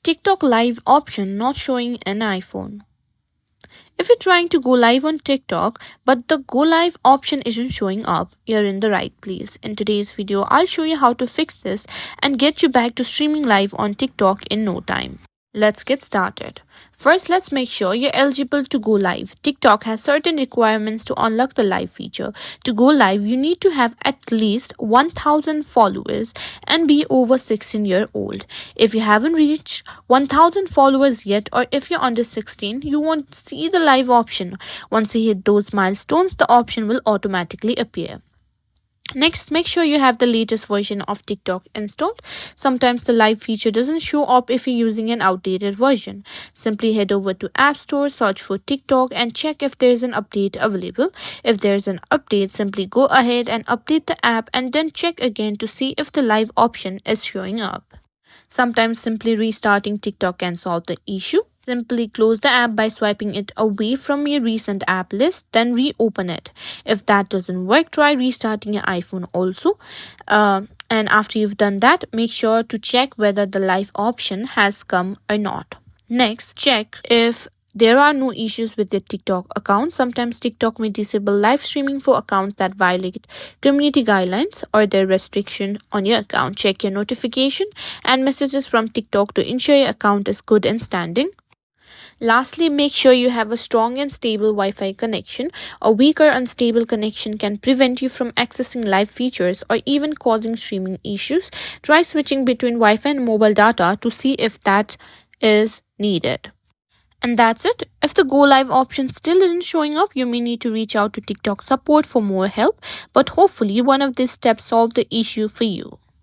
TikTok live option not showing in iPhone. If you're trying to go live on TikTok but the go live option isn't showing up, you're in the right place. In today's video, I'll show you how to fix this and get you back to streaming live on TikTok in no time. Let's get started. First, let's make sure you're eligible to go live. TikTok has certain requirements to unlock the live feature. To go live, you need to have at least 1,000 followers and be over 16-year old. If you haven't reached 1,000 followers yet, or if you're under 16, you won't see the live option. Once you hit those milestones, the option will automatically appear. Next, make sure you have the latest version of TikTok installed. Sometimes the live feature doesn't show up if you're using an outdated version. Simply head over to App Store, search for TikTok and check if there's an update available. If there's an update, simply go ahead and update the app and then check again to see if the live option is showing up. Sometimes simply restarting TikTok can solve the issue. Simply close the app by swiping it away from your recent app list, then reopen it. If that doesn't work, try restarting your iPhone also. And after you've done that, make sure to check whether the live option has come or not. Next, check if there are no issues with your TikTok account. Sometimes TikTok may disable live streaming for accounts that violate community guidelines or their restriction on your account. Check your notification and messages from TikTok to ensure your account is good and standing. Lastly, make sure you have a strong and stable Wi-Fi connection. A weak or unstable connection can prevent you from accessing live features or even causing streaming issues. Try switching between Wi-Fi and mobile data to see if that is needed. And that's it. If the go live option still isn't showing up, you may need to reach out to TikTok support for more help. But hopefully one of these steps solve the issue for you.